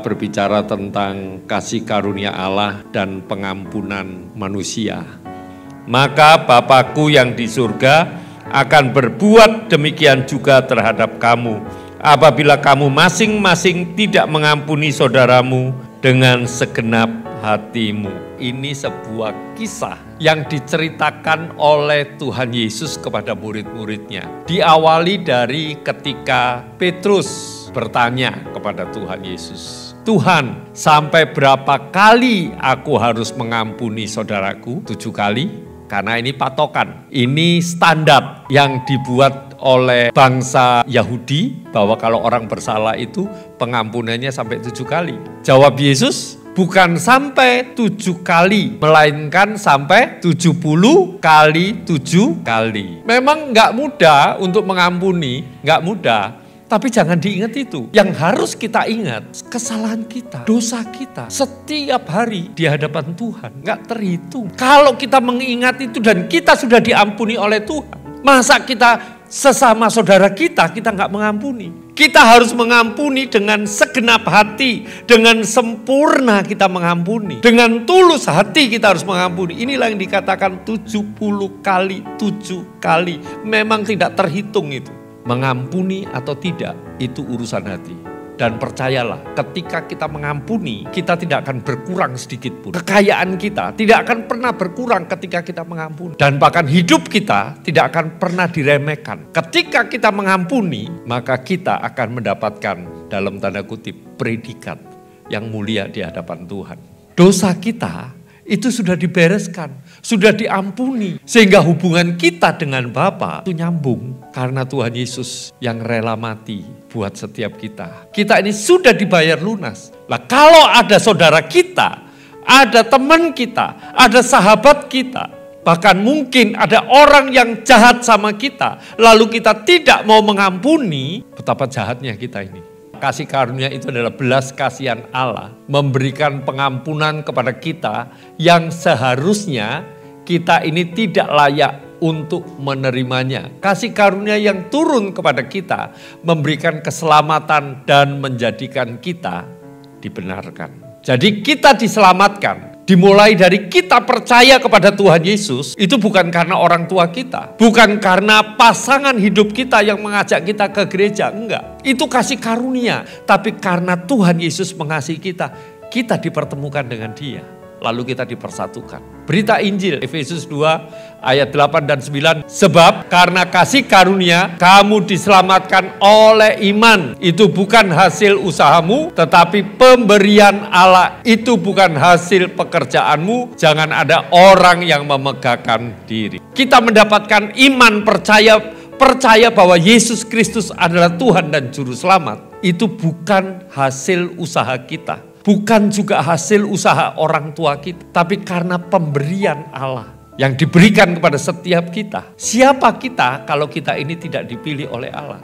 berbicara tentang kasih karunia Allah dan pengampunan manusia. Maka Bapakku yang di surga akan berbuat demikian juga terhadap kamu, apabila kamu masing-masing tidak mengampuni saudaramu dengan segenap hatimu. Ini sebuah kisah yang diceritakan oleh Tuhan Yesus kepada murid-muridnya. Diawali dari ketika Petrus bertanya kepada Tuhan Yesus, Tuhan, sampai berapa kali aku harus mengampuni saudaraku? 7 kali? Karena ini patokan, ini standar yang dibuat oleh bangsa Yahudi, bahwa kalau orang bersalah itu pengampunannya sampai 7 kali. Jawab Yesus, bukan sampai 7 kali, melainkan sampai 70 kali 7 kali. Memang nggak mudah untuk mengampuni, nggak mudah. Tapi jangan diingat itu. Yang harus kita ingat, kesalahan kita, dosa kita, setiap hari di hadapan Tuhan, nggak terhitung. Kalau kita mengingat itu dan kita sudah diampuni oleh Tuhan, masa kita sesama saudara kita nggak mengampuni? Kita harus mengampuni dengan segenap hati, dengan sempurna kita mengampuni. Dengan tulus hati kita harus mengampuni. Inilah yang dikatakan 70 kali 7 kali. Memang tidak terhitung itu. Mengampuni atau tidak, itu urusan hati. Dan percayalah, ketika kita mengampuni, kita tidak akan berkurang sedikit pun. Kekayaan kita tidak akan pernah berkurang ketika kita mengampuni. Dan bahkan hidup kita tidak akan pernah diremehkan. Ketika kita mengampuni, maka kita akan mendapatkan, dalam tanda kutip, predikat yang mulia di hadapan Tuhan. Dosa kita itu sudah dibereskan, sudah diampuni. Sehingga hubungan kita dengan Bapa itu nyambung. Karena Tuhan Yesus yang rela mati buat setiap kita. Kita ini sudah dibayar lunas. Lah kalau ada saudara kita, ada teman kita, ada sahabat kita, bahkan mungkin ada orang yang jahat sama kita, lalu kita tidak mau mengampuni, betapa jahatnya kita ini. Kasih karunia itu adalah belas kasihan Allah, memberikan pengampunan kepada kita yang seharusnya kita ini tidak layak untuk menerimanya. Kasih karunia yang turun kepada kita, memberikan keselamatan dan menjadikan kita dibenarkan. Jadi kita diselamatkan. Dimulai dari kita percaya kepada Tuhan Yesus, itu bukan karena orang tua kita. Bukan karena pasangan hidup kita yang mengajak kita ke gereja, enggak. Itu kasih karunia. Tapi karena Tuhan Yesus mengasihi kita, kita dipertemukan dengan Dia. Lalu kita dipersatukan. Berita Injil, Efesus 2 ayat 8 dan 9. Sebab karena kasih karunia, kamu diselamatkan oleh iman. Itu bukan hasil usahamu, tetapi pemberian Allah. Itu bukan hasil pekerjaanmu. Jangan ada orang yang memegahkan diri. Kita mendapatkan iman, percaya bahwa Yesus Kristus adalah Tuhan dan Juru Selamat. Itu bukan hasil usaha kita. Bukan juga hasil usaha orang tua kita, tapi karena pemberian Allah yang diberikan kepada setiap kita. Siapa kita kalau kita ini tidak dipilih oleh Allah?